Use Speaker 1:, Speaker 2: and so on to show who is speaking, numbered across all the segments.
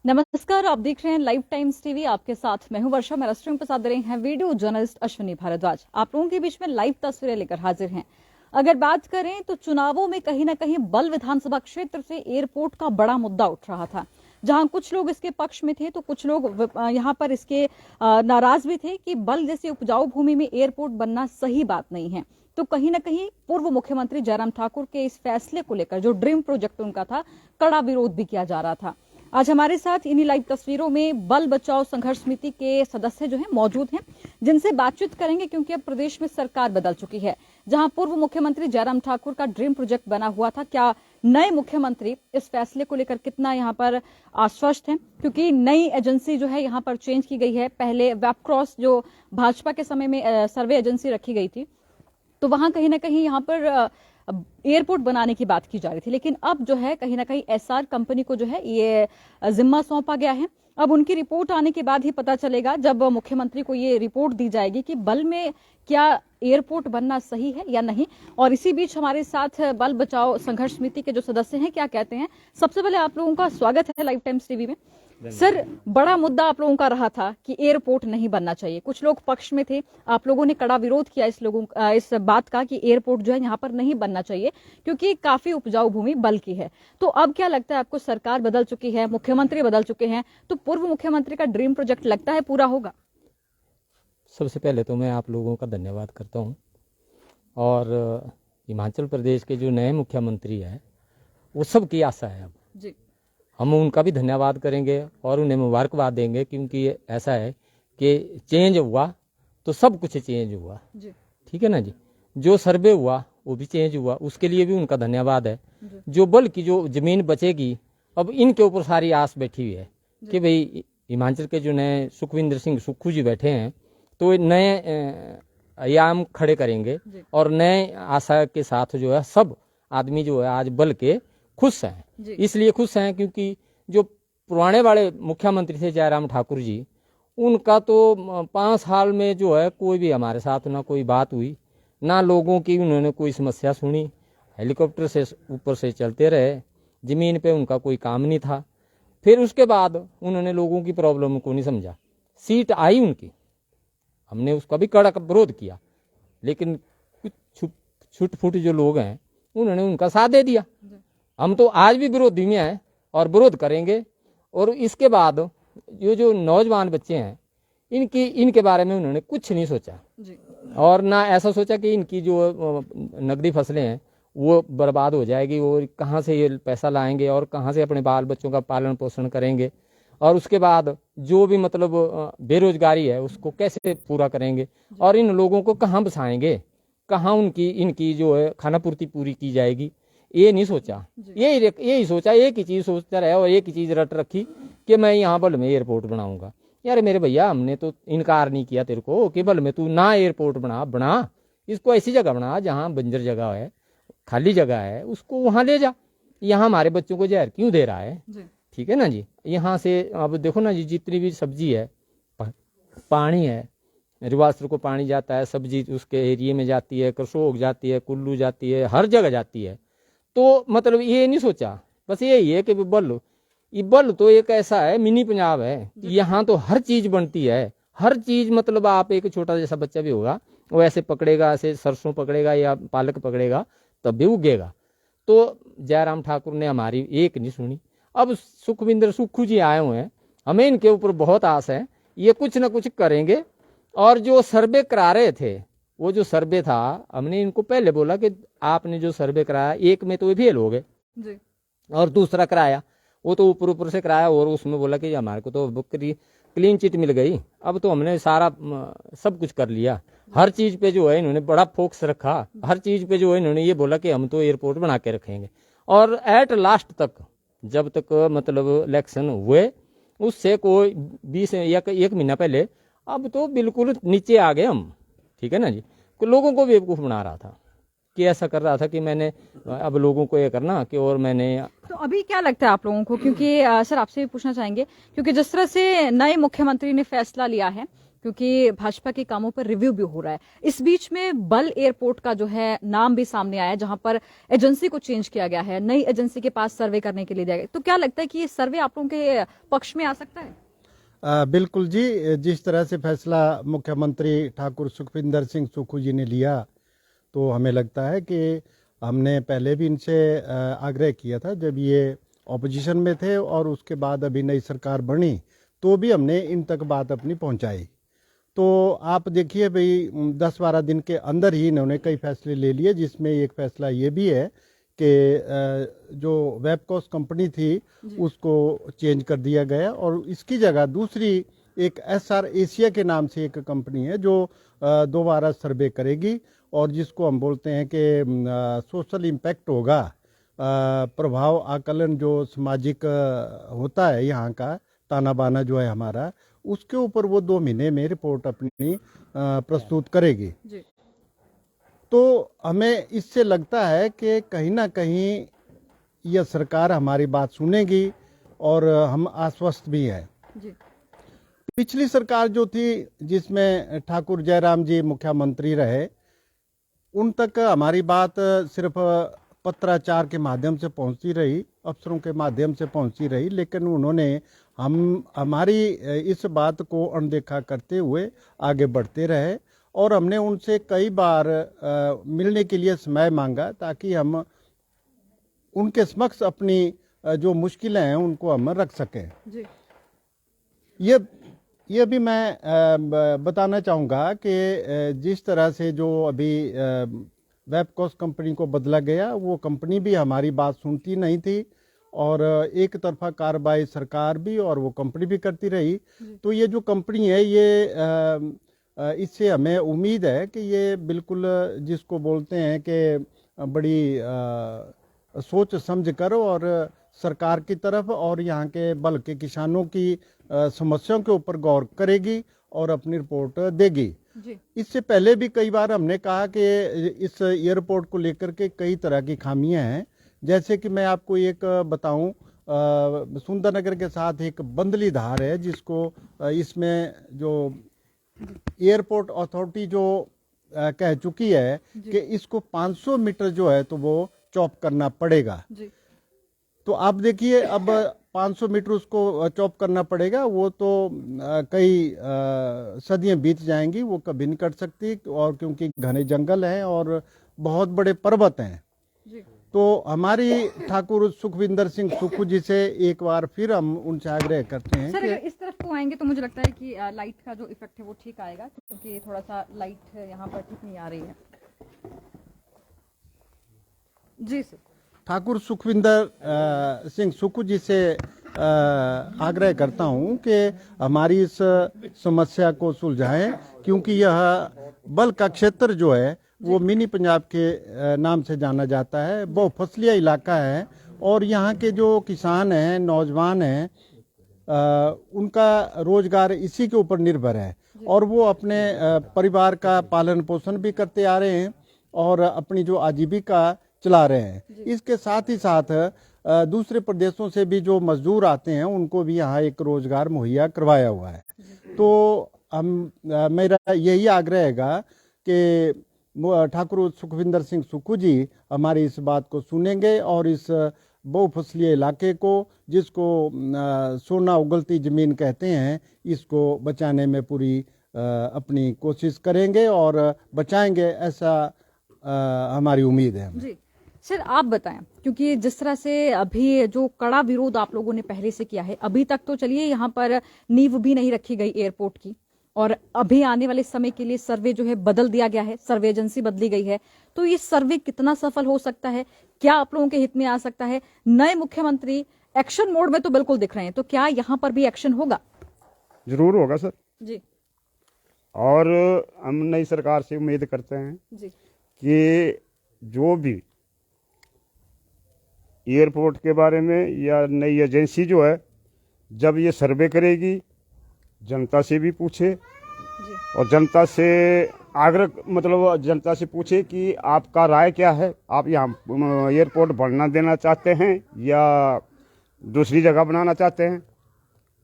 Speaker 1: नमस्कार, आप देख रहे हैं लाइव टाइम्स टीवी। आपके साथ मैं हूं वर्षा। मेरा स्ट्रीम पर साथ दे रहे हैं वीडियो जर्नलिस्ट अश्विनी भारद्वाज। आप लोगों के बीच में लाइव तस्वीरें लेकर हाजिर हैं। अगर बात करें तो चुनावों में कहीं ना कहीं बल विधानसभा क्षेत्र से एयरपोर्ट का बड़ा मुद्दा उठ रहा था, जहां कुछ लोग इसके पक्ष में थे तो कुछ लोग यहां पर इसके नाराज भी थे कि बल जैसी उपजाऊ भूमि में एयरपोर्ट बनना सही बात नहीं है। तो कहीं ना कहीं पूर्व मुख्यमंत्री जयराम ठाकुर के इस फैसले को लेकर जो ड्रीम प्रोजेक्ट उनका था, कड़ा विरोध भी किया जा रहा था। आज हमारे साथ इन्हीं लाइव तस्वीरों में बल बचाओ संघर्ष समिति के सदस्य जो हैं मौजूद हैं, जिनसे बातचीत करेंगे, क्योंकि अब प्रदेश में सरकार बदल चुकी है। जहां पूर्व मुख्यमंत्री जयराम ठाकुर का ड्रीम प्रोजेक्ट बना हुआ था, क्या नए मुख्यमंत्री इस फैसले को लेकर कितना यहां पर आश्वस्त हैं? क्योंकि नई एजेंसी जो है यहां पर चेंज की गई है। पहले वेबक्रॉस जो भाजपा के समय में सर्वे एजेंसी रखी गई थी, तो वहां कहीं ना कहीं यहां पर एयरपोर्ट बनाने की बात की जा रही थी, लेकिन अब जो है कहीं ना कहीं एसआर कंपनी को जो है ये जिम्मा सौंपा गया है। अब उनकी रिपोर्ट आने के बाद ही पता चलेगा, जब मुख्यमंत्री को ये रिपोर्ट दी जाएगी, कि बल में क्या एयरपोर्ट बनना सही है या नहीं। और इसी बीच हमारे साथ बल बचाओ संघर्ष समिति के जो सदस्य हैं, क्या कहते हैं। सबसे पहले आप लोगों का स्वागत है लाइव टाइम्स टीवी में। सर, बड़ा मुद्दा आप लोगों का रहा था कि एयरपोर्ट नहीं बनना चाहिए। कुछ लोग पक्ष में थे, आप लोगों ने कड़ा विरोध किया इस बात का कि एयरपोर्ट जो है यहाँ पर नहीं बनना चाहिए, क्योंकि काफी उपजाऊ भूमि बल की है। तो अब क्या लगता है आपको, सरकार बदल चुकी है, मुख्यमंत्री बदल चुके हैं, तो पूर्व मुख्यमंत्री का ड्रीम प्रोजेक्ट लगता है पूरा होगा?
Speaker 2: सबसे पहले तो मैं आप लोगों का धन्यवाद करता हूँ। और हिमाचल प्रदेश के जो नए मुख्यमंत्री हैं, वो सबकी आशा है। अब
Speaker 1: जी,
Speaker 2: हम उनका भी धन्यवाद करेंगे और उन्हें मुबारकबाद देंगे, क्योंकि ऐसा है कि चेंज हुआ तो सब कुछ चेंज हुआ।
Speaker 1: जी,
Speaker 2: ठीक है ना जी। जो सर्वे हुआ वो भी चेंज हुआ, उसके लिए भी उनका धन्यवाद है। जो बल की जो जमीन बचेगी, अब इनके ऊपर सारी आस बैठी हुई है कि भाई हिमाचल के जो नए सुखविंदर सिंह सुक्खू जी बैठे हैं, तो नए आयाम खड़े करेंगे और नए आशा के साथ जो है सब आदमी जो है आज बल के खुश हैं। इसलिए खुश हैं क्योंकि जो पुराने वाले मुख्यमंत्री थे जयराम ठाकुर जी, उनका तो 5 साल में जो है कोई भी हमारे साथ ना कोई बात हुई, ना लोगों की उन्होंने कोई समस्या सुनी। हेलीकॉप्टर से ऊपर से चलते रहे, जमीन पे उनका कोई काम नहीं था। फिर उसके बाद उन्होंने लोगों की प्रॉब्लम को नहीं समझा। सीट आई उनकी, हमने उसका भी कड़क विरोध किया, लेकिन कुछ छुट फुट जो लोग हैं उन्होंने उनका साथ दे दिया। हम तो आज भी विरोधी में हैं और विरोध करेंगे। और इसके बाद ये जो नौजवान बच्चे हैं, इनके बारे में उन्होंने कुछ नहीं सोचा
Speaker 1: जी,
Speaker 2: और ना ऐसा सोचा कि इनकी जो नकदी फसलें हैं वो बर्बाद हो जाएगी और कहाँ से ये पैसा लाएंगे और कहाँ से अपने बाल बच्चों का पालन पोषण करेंगे, और उसके बाद जो भी मतलब बेरोजगारी है उसको कैसे पूरा करेंगे, और इन लोगों को कहाँ बसाएंगे, कहाँ इनकी जो है खाना पूर्ति पूरी की जाएगी। ये नहीं सोचा। यही सोचा, एक ही चीज सोचता रहा और एक ही चीज रट रखी कि मैं यहाँ बल में एयरपोर्ट बनाऊंगा। यार मेरे भैया, हमने तो इनकार नहीं किया तेरे को कि बल में तू ना एयरपोर्ट बना, इसको ऐसी जगह बना जहाँ बंजर जगह है, खाली जगह है, उसको वहां ले जा। यहाँ हमारे बच्चों को जहर क्यों दे रहा है? ठीक है ना जी। यहाँ से अब देखो ना जी, जितनी भी सब्जी है, पानी है, रिवासर को पानी जाता है, सब्जी उसके एरिए में जाती है, करसोग जाती है, कुल्लू जाती है, हर जगह जाती है। तो मतलब ये नहीं सोचा, बस यही है कि बल तो एक ऐसा है, मिनी पंजाब है। यहाँ तो हर चीज बनती है, हर चीज। मतलब आप एक छोटा जैसा बच्चा भी होगा, वो ऐसे पकड़ेगा, ऐसे सरसों पकड़ेगा या पालक पकड़ेगा, तब भी उगेगा। तो जयराम ठाकुर ने हमारी एक नहीं सुनी। अब सुखविंदर सुक्खू जी आए हुए हैं, हमें इनके ऊपर बहुत आस है, ये कुछ ना कुछ करेंगे। और जो सर्वे करा रहे थे, वो जो सर्वे था, हमने इनको पहले बोला कि आपने जो सर्वे कराया, एक में तो फेल हो गए और दूसरा कराया वो तो ऊपर से कराया, और उसमें बोला कि हमारे को तो क्लीन चिट मिल गई। अब तो हमने सारा सब कुछ कर लिया। हर चीज पे जो है इन्होंने बड़ा फोकस रखा, हर चीज पे जो है इन्होंने ये बोला कि हम तो एयरपोर्ट बना के रखेंगे। और एट लास्ट तक, जब तक मतलब इलेक्शन हुए, उससे कोई 20 या 1 महीना पहले, अब तो बिल्कुल नीचे आ गए हम। ठीक है ना जी। लोगों को बेवकूफ बना रहा था कि ऐसा कर रहा था कि मैंने अब लोगों को ये करना कि, और मैंने।
Speaker 1: तो अभी क्या लगता है आप लोगों को, क्योंकि सर आपसे भी पूछना चाहेंगे, क्योंकि जिस तरह से नए मुख्यमंत्री ने फैसला लिया है क्योंकि भाजपा के कामों पर रिव्यू भी हो रहा है। इस बीच में बल एयरपोर्ट का जो है नाम भी सामने आया, जहां पर एजेंसी को चेंज किया गया है, नई एजेंसी के पास सर्वे करने के लिए दिया गया। तो क्या लगता है कि ये सर्वे आप लोगों के पक्ष में आ सकता है?
Speaker 3: बिल्कुल जी, जिस तरह से फैसला मुख्यमंत्री ठाकुर सुखविंदर सिंह सुक्खू जी ने लिया, तो हमें लगता है कि हमने पहले भी इनसे आग्रह किया था जब ये ऑपोजिशन में थे, और उसके बाद अभी नई सरकार बनी तो भी हमने इन तक बात अपनी पहुंचाई। तो आप देखिए भाई, 10-12 दिन के अंदर ही इन्होंने कई फैसले ले लिए, जिसमें एक फैसला ये भी है कि जो वेबकॉस कंपनी थी उसको चेंज कर दिया गया, और इसकी जगह दूसरी एक SR एशिया के नाम से एक कंपनी है जो दोबारा सर्वे करेगी, और जिसको हम बोलते हैं कि सोशल इम्पैक्ट होगा, प्रभाव आकलन जो सामाजिक होता है यहाँ का, ताना बाना जो है हमारा, उसके ऊपर वो 2 महीने में रिपोर्ट अपनी प्रस्तुत करेगी।
Speaker 1: जी।
Speaker 3: तो हमें इससे लगता है कि कहीं ना कहीं यह सरकार हमारी बात सुनेगी, और हम आश्वस्त भी हैं।
Speaker 1: जी।
Speaker 3: पिछली सरकार जो थी, जिसमें ठाकुर जयराम जी मुख्यमंत्री रहे, उन तक हमारी बात सिर्फ पत्राचार के माध्यम से पहुंचती रही, अफसरों के माध्यम से पहुंचती रही, लेकिन उन्होंने हमारी इस बात को अनदेखा करते हुए आगे बढ़ते रहे, और हमने उनसे कई बार मिलने के लिए समय मांगा ताकि हम उनके समक्ष अपनी जो मुश्किलें हैं उनको हम रख सकें।
Speaker 1: जी।
Speaker 3: ये भी मैं बताना चाहूँगा कि जिस तरह से जो अभी वेबकॉस कंपनी को बदला गया, वो कंपनी भी हमारी बात सुनती नहीं थी, और एक तरफा कार्रवाई सरकार भी और वो कंपनी भी करती रही। तो ये जो कंपनी है, ये इससे हमें उम्मीद है कि ये बिल्कुल जिसको बोलते हैं कि बड़ी सोच समझ कर और सरकार की तरफ और यहाँ के बल के किसानों की समस्याओं के ऊपर गौर करेगी और अपनी रिपोर्ट देगी।
Speaker 1: जी।
Speaker 3: इससे पहले भी कई बार हमने कहा कि इस एयरपोर्ट को लेकर के कई तरह की खामियां हैं। जैसे कि मैं आपको एक बताऊं, सुंदरनगर के साथ एक बंदली धार है, जिसको इसमें जो एयरपोर्ट अथॉरिटी जो कह चुकी है कि इसको 500 मीटर जो है तो वो चॉप करना पड़ेगा।
Speaker 1: जी।
Speaker 3: तो आप देखिए, अब 500 मीटर उसको चॉप करना पड़ेगा, वो तो कई सदियां बीत जाएंगी, वो कभी नहीं कट सकती, और क्योंकि घने जंगल हैं और बहुत बड़े पर्वत हैं।
Speaker 1: जी।
Speaker 3: तो हमारी ठाकुर सुखविंदर सिंह सुक्खू जी से एक बार फिर हम उनसे आग्रह करते हैं
Speaker 1: सर,
Speaker 3: कि
Speaker 1: अगर इस तरफ को आएंगे तो मुझे लगता है कि लाइट का जो इफेक्ट है वो ठीक आएगा, क्योंकि थोड़ा सा लाइट यहाँ पर ठीक नहीं आ रही है। जी सर।
Speaker 3: ठाकुर सुखविंदर सिंह सुक्खू जी से आग्रह करता हूं कि हमारी इस समस्या को सुलझाएं, क्योंकि यह बल का क्षेत्र जो है वो मिनी पंजाब के नाम से जाना जाता है, बहुफसलीय इलाका है, और यहाँ के जो किसान हैं, नौजवान हैं, उनका रोजगार इसी के ऊपर निर्भर है, और वो अपने परिवार का पालन पोषण भी करते आ रहे हैं और अपनी जो आजीविका चला रहे हैं। इसके साथ ही साथ दूसरे प्रदेशों से भी जो मजदूर आते हैं उनको भी यहाँ एक रोजगार मुहैया करवाया हुआ है। तो मेरा यही आग्रह है कि ठाकुर सुखविंदर सिंह सुक्खू जी हमारी इस बात को सुनेंगे और इस बहुफसलीय इलाके को, जिसको सोना उगलती जमीन कहते हैं, इसको बचाने में पूरी अपनी कोशिश करेंगे और बचाएंगे, ऐसा हमारी उम्मीद है।
Speaker 1: जी सर, आप बताएं, क्योंकि जिस तरह से अभी जो कड़ा विरोध आप लोगों ने पहले से किया है, अभी तक तो चलिए यहाँ पर नींव भी नहीं रखी गई एयरपोर्ट की, और अभी आने वाले समय के लिए सर्वे जो है बदल दिया गया है, सर्वे एजेंसी बदली गई है, तो ये सर्वे कितना सफल हो सकता है? क्या आप लोगों के हित में आ सकता है? नए मुख्यमंत्री एक्शन मोड में तो बिल्कुल दिख रहे हैं, तो क्या यहाँ पर भी एक्शन होगा?
Speaker 4: जरूर होगा सर
Speaker 1: जी।
Speaker 4: और हम नई सरकार से उम्मीद करते हैं
Speaker 1: जी।
Speaker 4: कि जो भी एयरपोर्ट के बारे में या नई एजेंसी जो है, जब ये सर्वे करेगी, जनता से भी पूछे
Speaker 1: जी।
Speaker 4: और जनता से आग्रह, मतलब जनता से पूछे कि आपका राय क्या है, आप यहाँ एयरपोर्ट बढ़ना देना चाहते हैं या दूसरी जगह बनाना चाहते हैं।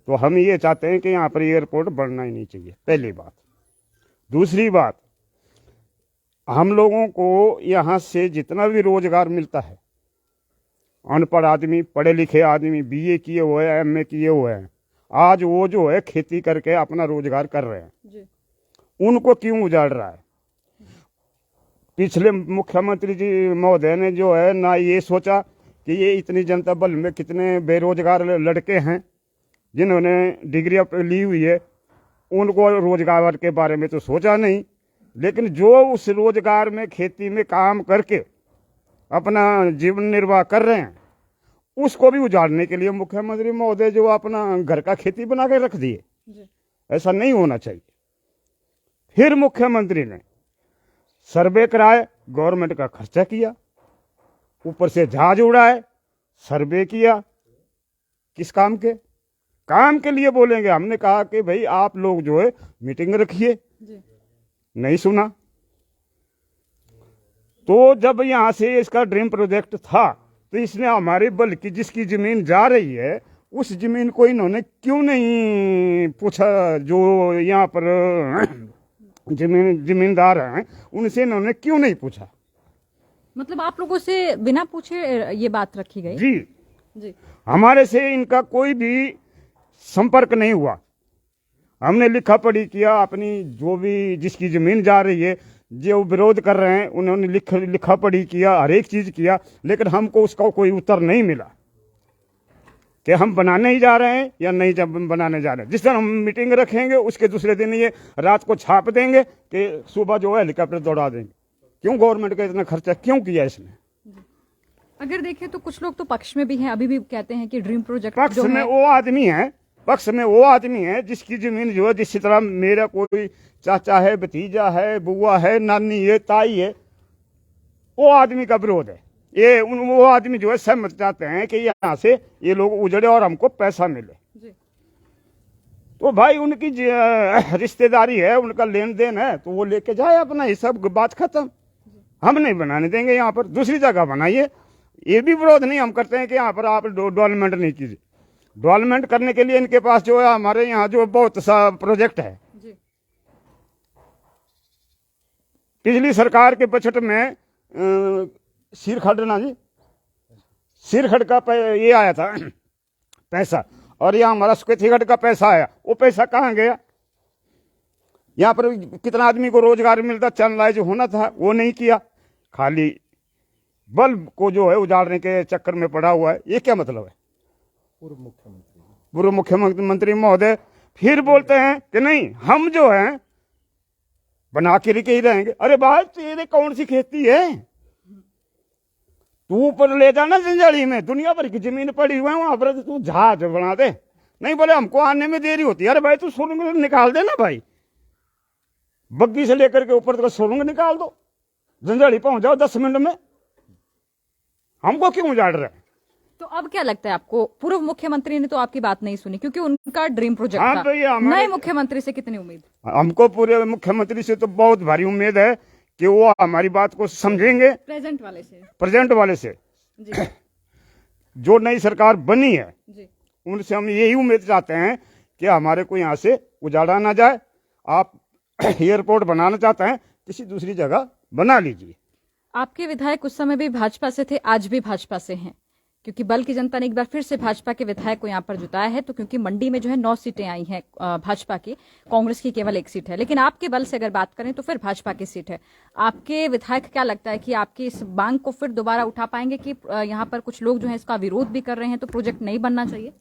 Speaker 4: तो हम ये चाहते हैं कि यहाँ पर एयरपोर्ट बनना ही नहीं चाहिए, पहली बात। दूसरी बात, हम लोगों को यहाँ से जितना भी रोजगार मिलता है, अनपढ़ आदमी, पढ़े लिखे आदमी, बीए किए हुए हैं, एमए किए हुए हैं, आज वो जो है खेती करके अपना रोजगार कर रहे हैं
Speaker 1: जी।
Speaker 4: उनको क्यों उजाड़ रहा है? पिछले मुख्यमंत्री जी महोदय ने जो है ना ये सोचा कि ये इतनी जनता बल में कितने बेरोजगार लड़के हैं जिन्होंने डिग्री ली हुई है, उनको रोजगार के बारे में तो सोचा नहीं। लेकिन जो उस रोजगार में खेती में काम करके अपना जीवन निर्वाह कर रहे हैं, उसको भी उजाड़ने के लिए मुख्यमंत्री महोदय जो अपना घर का खेती बना के रख दिए। ऐसा नहीं होना चाहिए। फिर मुख्यमंत्री ने सर्वे कराए, गवर्नमेंट का खर्चा किया, ऊपर से जहाज उड़ाए, सर्वे किया, किस काम के? काम के लिए बोलेंगे। हमने कहा कि भाई आप लोग जो है मीटिंग रखिए, नहीं सुना। तो जब यहां से इसका ड्रीम प्रोजेक्ट था तो इसने हमारे बल्कि जिसकी जमीन जा रही है उस जमीन को इन्होंने क्यों नहीं पूछा? जो यहाँ पर जमींदार हैं उनसे इन्होंने क्यों नहीं पूछा?
Speaker 1: मतलब आप लोगों से बिना पूछे ये बात रखी गई?
Speaker 4: जी
Speaker 1: जी।
Speaker 4: हमारे से इनका कोई भी संपर्क नहीं हुआ। हमने लिखा पढ़ी किया, अपनी जो भी जिसकी जमीन जा रही है, जो विरोध कर रहे हैं उन्होंने लिखा पढ़ी किया, हर एक चीज किया, लेकिन हमको उसका कोई उत्तर नहीं मिला कि हम बनाने ही जा रहे हैं या नहीं जब बनाने जा रहे हैं। जिस दिन हम मीटिंग रखेंगे उसके दूसरे दिन ये रात को छाप देंगे कि सुबह जो है हेलीकॉप्टर दौड़ा देंगे। क्यों? गवर्नमेंट का इतना खर्चा क्यों किया इसने?
Speaker 1: अगर देखें तो कुछ लोग तो पक्ष में भी हैं, अभी भी कहते हैं कि ड्रीम प्रोजेक्ट
Speaker 4: पक्ष
Speaker 1: जो
Speaker 4: में
Speaker 1: है,
Speaker 4: वो आदमी है, पक्ष में वो आदमी है जिसकी जमीन जो है, जिस तरह मेरा कोई चाचा है, भतीजा है, बुआ है, नानी है, ताई है, वो आदमी का विरोध है। ये वो आदमी जो है सहमत चाहते हैं कि यहाँ से ये लोग उजड़े और हमको पैसा मिले।
Speaker 1: जी।
Speaker 4: तो भाई उनकी रिश्तेदारी है, उनका लेन देन है, तो वो लेके जाए अपना, ये सब बात खत्म। हम नहीं बनाने देंगे, यहाँ पर दूसरी जगह बनाइए। ये भी विरोध नहीं हम करते हैं कि यहाँ पर आप डेवलपमेंट नहीं कीजिए। डेवलपमेंट करने के लिए इनके पास जो है, हमारे यहाँ जो बहुत सा प्रोजेक्ट है।
Speaker 1: जी।
Speaker 4: पिछली सरकार के बजट में सिरखड़ ना जी, सिरखड़ का ये आया था पैसा, और यहाँ हमारा सुकेतीगढ़ का पैसा आया। वो पैसा कहाँ गया? यहाँ पर कितना आदमी को रोजगार मिलता, चैनलाइज होना था, वो नहीं किया। खाली बल्ब को जो है उजाड़ने के चक्कर में पड़ा हुआ है। ये क्या मतलब है? पूर्व मुख्यमंत्री महोदय फिर बोलते हैं कि नहीं हम जो है बना के ही रहेंगे। अरे भाई तेरे कौन सी खेती है? तू ऊपर ले जाना जंजाली में, दुनिया भर की जमीन पड़ी हुई है, वहां पर तू जहाज बना दे। नहीं बोले हमको आने में देरी होती है। अरे भाई तू सुरंग निकाल दे ना भाई, बग्गी से लेकर के ऊपर तक सुरंग निकाल दो, जंजाली पहुंच जाओ 10 मिनट में। हमको क्यों उजाड़ रहे हैं?
Speaker 1: तो अब क्या लगता है आपको? पूर्व मुख्यमंत्री ने तो आपकी बात नहीं सुनी क्योंकि उनका ड्रीम प्रोजेक्ट
Speaker 4: हाँ
Speaker 1: था।
Speaker 4: भैया,
Speaker 1: नए मुख्यमंत्री से कितनी उम्मीद?
Speaker 4: हमको पूरे मुख्यमंत्री से तो बहुत भारी उम्मीद है कि वो हमारी बात को समझेंगे।
Speaker 1: प्रेजेंट वाले से?
Speaker 4: प्रेजेंट वाले से।
Speaker 1: जी।
Speaker 4: जो नई सरकार बनी है
Speaker 1: जी।
Speaker 4: उनसे हम यही उम्मीद चाहते हैं कि हमारे को यहाँ से उजाड़ा ना जाए। आप एयरपोर्ट बनाना चाहते हैं, किसी दूसरी जगह बना लीजिए।
Speaker 1: आपके विधायक उस समय भी भाजपा से थे, आज भी भाजपा से हैं, क्योंकि बल की जनता ने एक बार फिर से भाजपा के विधायक को यहाँ पर जुटाया है। तो क्योंकि मंडी में जो है 9 सीटें आई हैं भाजपा की, कांग्रेस की केवल 1 सीट है, लेकिन आपके बल से अगर बात करें तो फिर भाजपा की सीट है। आपके विधायक क्या लगता है कि आपकी इस मांग को फिर दोबारा उठा पाएंगे कि यहाँ पर कुछ लोग जो है इसका विरोध भी कर रहे हैं, तो प्रोजेक्ट नहीं बनना चाहिए?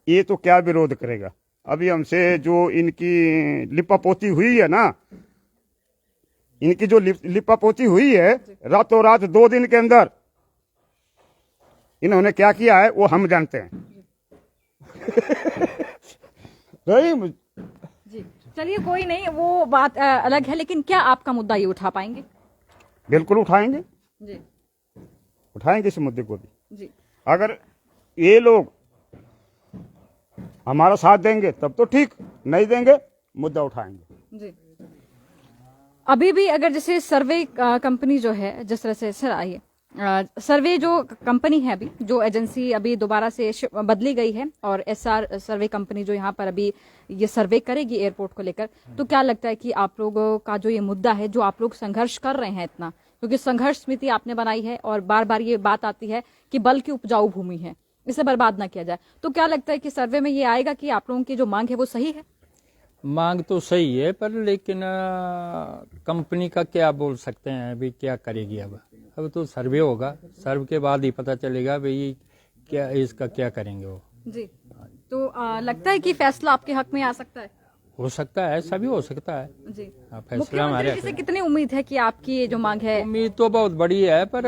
Speaker 4: ये तो क्या विरोध करेगा? अभी हमसे जो इनकी लिपापोती हुई है ना, इनकी जो लिपापोती हुई है, रातों रात 2 दिन के अंदर इन्होंने क्या किया है वो हम जानते हैं।
Speaker 1: जी चलिए, कोई नहीं, वो बात अलग है, लेकिन क्या आपका मुद्दा ये उठा पाएंगे?
Speaker 4: बिल्कुल उठाएंगे
Speaker 1: जी।
Speaker 4: उठाएंगे इस मुद्दे को भी।
Speaker 1: जी।
Speaker 4: अगर ये लोग हमारा साथ देंगे तब तो ठीक, नहीं देंगे मुद्दा उठाएंगे।
Speaker 1: जी। अभी भी अगर जैसे सर्वे कंपनी जो है जिस तरह से, सर आइए, सर्वे जो कंपनी है अभी, जो एजेंसी अभी दोबारा से बदली गई है और एसआर सर्वे कंपनी जो यहाँ पर अभी ये सर्वे करेगी एयरपोर्ट को लेकर, तो क्या लगता है कि आप लोगों का जो ये मुद्दा है, जो आप लोग संघर्ष कर रहे हैं इतना, क्योंकि संघर्ष समिति आपने बनाई है और बार बार ये बात आती है कि बल की उपजाऊ भूमि है, इसे बर्बाद ना किया जाए, तो क्या लगता है कि सर्वे में ये आएगा कि आप लोगों की जो मांग है वो सही है?
Speaker 5: मांग तो सही है, पर लेकिन कंपनी का क्या बोल सकते हैं, अभी क्या करेगी। अब तो सर्वे होगा, सर्वे के बाद ही पता चलेगा भाई क्या इसका क्या करेंगे वो।
Speaker 1: जी, तो लगता है कि फैसला आपके हक में आ सकता है?
Speaker 5: हो सकता है, सभी हो सकता है।
Speaker 1: जी,
Speaker 5: फैसला हमारे
Speaker 1: मुख्यमंत्री से कितनी उम्मीद है कि आपकी ये जो मांग है?
Speaker 5: उम्मीद तो बहुत बड़ी है, पर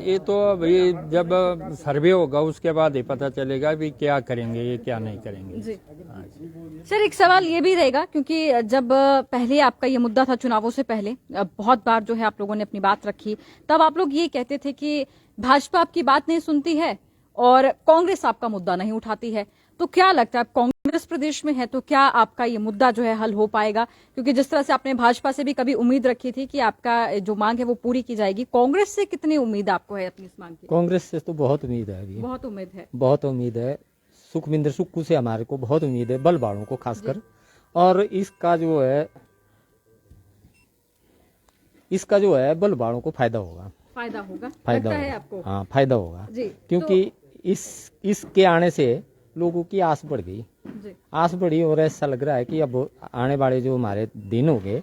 Speaker 5: ये तो भाई जब सर्वे होगा उसके बाद ही पता चलेगा भी क्या करेंगे ये क्या नहीं करेंगे।
Speaker 1: जी सर, एक सवाल ये भी रहेगा, क्योंकि जब पहले आपका ये मुद्दा था चुनावों से पहले, बहुत बार जो है आप लोगों ने अपनी बात रखी, तब आप लोग ये कहते थे कि भाजपा आपकी बात नहीं सुनती है और कांग्रेस आपका मुद्दा नहीं उठाती है, तो क्या लगता है कांग्रेस प्रदेश में है तो क्या आपका ये मुद्दा जो है हल हो पाएगा? क्योंकि जिस तरह से आपने भाजपा से भी कभी उम्मीद रखी थी कि आपका जो मांग है वो पूरी की जाएगी, कांग्रेस से कितनी उम्मीद आपको है अपनी इस मांग की?
Speaker 2: कांग्रेस से तो बहुत उम्मीद है अभी,
Speaker 1: बहुत उम्मीद है,
Speaker 2: बहुत उम्मीद है। सुखविंदर सुक्खू से हमारे को बहुत उम्मीद है, बल बाड़ों को खासकर, और इसका जो है बल बाड़ों को फायदा होगा।
Speaker 1: फायदा होगा,
Speaker 2: फायदा
Speaker 1: लगता है
Speaker 2: होगा,
Speaker 1: आपको?
Speaker 2: हाँ फायदा होगा
Speaker 1: जी,
Speaker 2: क्योंकि इसके आने से लोगों की आस बढ़ गई,
Speaker 1: जी,
Speaker 2: आस बढ़ी, और ऐसा लग रहा है कि अब आने वाले जो हमारे दिन होंगे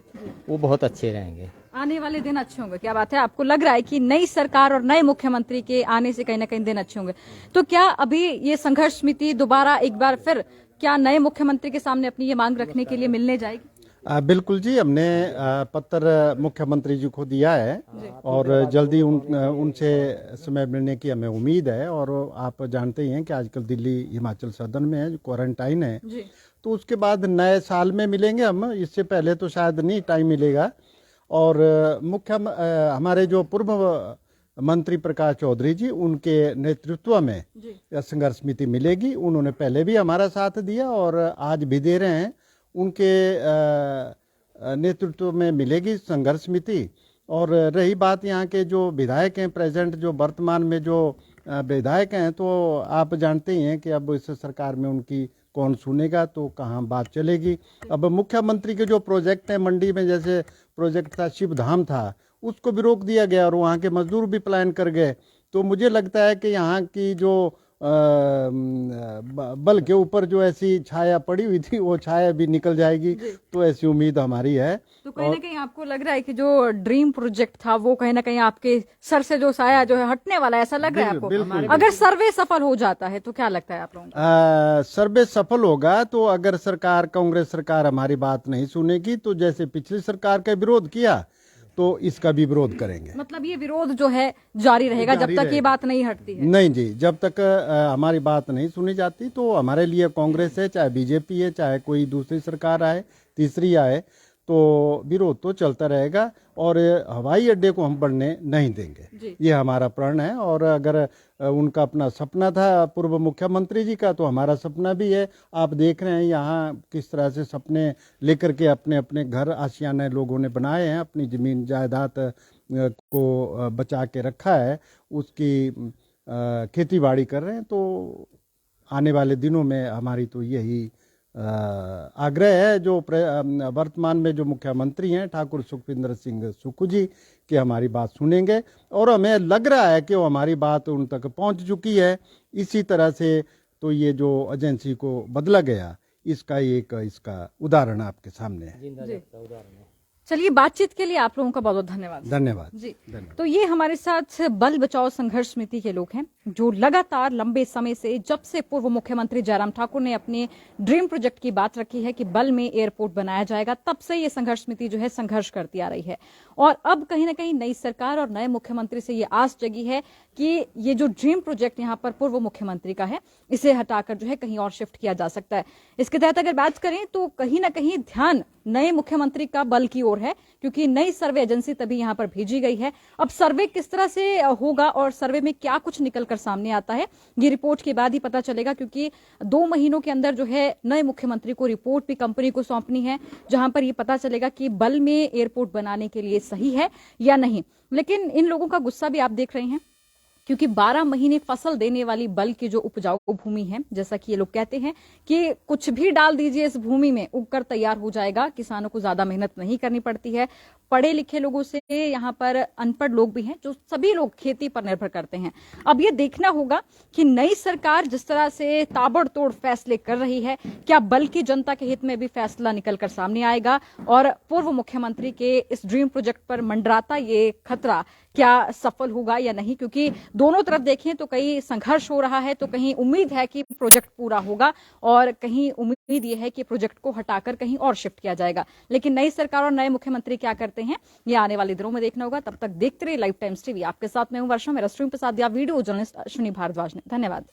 Speaker 2: वो बहुत अच्छे रहेंगे।
Speaker 1: आने वाले दिन अच्छे होंगे, क्या बात है, आपको लग रहा है कि नई सरकार और नए मुख्यमंत्री के आने से कहीं ना कहीं दिन अच्छे होंगे, तो क्या अभी ये संघर्ष समिति दोबारा एक बार फिर क्या नए मुख्यमंत्री के सामने अपनी ये मांग रखने के लिए मिलने जाएगी?
Speaker 3: बिल्कुल जी, हमने पत्र मुख्यमंत्री जी को दिया है और जल्दी उनसे समय मिलने की हमें उम्मीद है। और आप जानते ही हैं कि आजकल दिल्ली हिमाचल सदन में है, जो क्वारंटाइन है, तो उसके बाद नए साल में मिलेंगे हम, इससे पहले तो शायद नहीं टाइम मिलेगा। और हमारे जो पूर्व मंत्री प्रकाश चौधरी जी, उनके नेतृत्व में संघर्ष समिति मिलेगी। उन्होंने पहले भी हमारा साथ दिया और आज भी दे रहे हैं, उनके नेतृत्व में मिलेगी संघर्ष समिति। और रही बात यहाँ के जो विधायक हैं, प्रेजेंट जो वर्तमान में जो विधायक हैं, तो आप जानते ही हैं कि अब इस सरकार में उनकी कौन सुनेगा, तो कहाँ बात चलेगी। अब मुख्यमंत्री के जो प्रोजेक्ट हैं मंडी में, जैसे प्रोजेक्ट था शिव धाम था, उसको भी रोक दिया गया और वहाँ के मजदूर भी पलायन कर गए। तो मुझे लगता है कि यहाँ की जो बल के ऊपर जो ऐसी छाया पड़ी हुई थी, वो छाया भी निकल जाएगी, तो ऐसी उम्मीद हमारी है।
Speaker 1: तो कहीं ना कहीं आपको लग रहा है कि जो ड्रीम प्रोजेक्ट था वो कहीं ना कहीं आपके सर से जो साया जो है हटने वाला है, ऐसा लग रहा है आपको? अगर सर्वे सफल हो जाता है तो क्या लगता है आप लोगों को?
Speaker 3: सर्वे सफल होगा तो अगर सरकार, कांग्रेस सरकार हमारी बात नहीं सुनेगी, तो जैसे पिछली सरकार का विरोध किया तो इसका भी विरोध करेंगे।
Speaker 1: मतलब ये विरोध जो है जारी रहेगा जब तक ये बात नहीं हटती है?
Speaker 3: नहीं जी, जब तक हमारी बात नहीं सुनी जाती, तो हमारे लिए कांग्रेस है, चाहे बीजेपी है, चाहे कोई दूसरी सरकार आए, तीसरी आए, तो विरोध तो चलता रहेगा और हवाई अड्डे को हम बढ़ने नहीं देंगे, ये हमारा प्रण है। और अगर उनका अपना सपना था पूर्व मुख्यमंत्री जी का, तो हमारा सपना भी है। आप देख रहे हैं यहाँ किस तरह से सपने लेकर के अपने अपने घर आशियाने लोगों ने बनाए हैं, अपनी जमीन जायदाद को बचा के रखा है, उसकी खेती बाड़ी कर रहे हैं। तो आने वाले दिनों में हमारी तो यही आग्रह है, जो वर्तमान में जो मुख्यमंत्री हैं ठाकुर सुखविंदर सिंह सुक्खू जी, कि हमारी बात सुनेंगे, और हमें लग रहा है कि वो हमारी बात उन तक पहुंच चुकी है। इसी तरह से तो ये जो एजेंसी को बदला गया, इसका इसका उदाहरण आपके सामने है।
Speaker 1: चलिए, बातचीत के लिए आप लोगों का बहुत बहुत धन्यवाद।
Speaker 3: धन्यवाद
Speaker 1: जी। तो ये हमारे साथ बल बचाओ संघर्ष समिति के लोग हैं, जो लगातार लंबे समय से, जब से पूर्व मुख्यमंत्री जयराम ठाकुर ने अपने ड्रीम प्रोजेक्ट की बात रखी है कि बल में एयरपोर्ट बनाया जाएगा, तब से ये संघर्ष समिति जो है संघर्ष करती आ रही है। और अब कहीं ना कहीं नई सरकार और नए मुख्यमंत्री से ये आस जगी है कि ये जो ड्रीम प्रोजेक्ट यहाँ पर पूर्व मुख्यमंत्री का है, इसे हटाकर जो है कहीं और शिफ्ट किया जा सकता है। इसके तहत अगर बात करें तो कहीं ना कहीं ध्यान नए मुख्यमंत्री का बल की ओर है, क्योंकि नई सर्वे एजेंसी तभी यहाँ पर भेजी गई है। अब सर्वे किस तरह से होगा और सर्वे में क्या कुछ निकलकर सामने आता है, ये रिपोर्ट के बाद ही पता चलेगा, क्योंकि 2 महीनों के अंदर जो है नए मुख्यमंत्री को रिपोर्ट भी कंपनी को सौंपनी है, जहां पर ये पता चलेगा कि बल में एयरपोर्ट बनाने के लिए सही है या नहीं। लेकिन इन लोगों का गुस्सा भी आप देख रहे हैं क्योंकि 12 महीने फसल देने वाली बल की जो उपजाऊ भूमि है, जैसा कि ये लोग कहते हैं कि कुछ भी डाल दीजिए इस भूमि में, उगकर तैयार हो जाएगा। किसानों को ज्यादा मेहनत नहीं करनी पड़ती है। पढ़े लिखे लोगों से यहाँ पर अनपढ़ लोग भी हैं, जो सभी लोग खेती पर निर्भर करते हैं। अब ये देखना होगा कि नई सरकार जिस तरह से ताबड़तोड़ फैसले कर रही है, क्या बल की जनता के हित में भी फैसला निकलकर सामने आएगा और पूर्व मुख्यमंत्री के इस ड्रीम प्रोजेक्ट पर मंडराता ये खतरा क्या सफल होगा या नहीं। क्योंकि दोनों तरफ देखें तो कहीं संघर्ष हो रहा है, तो कहीं उम्मीद है कि प्रोजेक्ट पूरा होगा और कहीं उम्मीद यह है कि प्रोजेक्ट को हटाकर कहीं और शिफ्ट किया जाएगा। लेकिन नई सरकार और नए मुख्यमंत्री क्या करते हैं, ये आने वाले दिनों में देखना होगा। तब तक देखते रहिए लाइफ टाइम्स टीवी। आपके साथ मैं हूं वर्षा, मेरा स्ट्रीम प्रसाद दिया वीडियो जर्नलिस्ट अश्विनी भारद्वाज ने। धन्यवाद।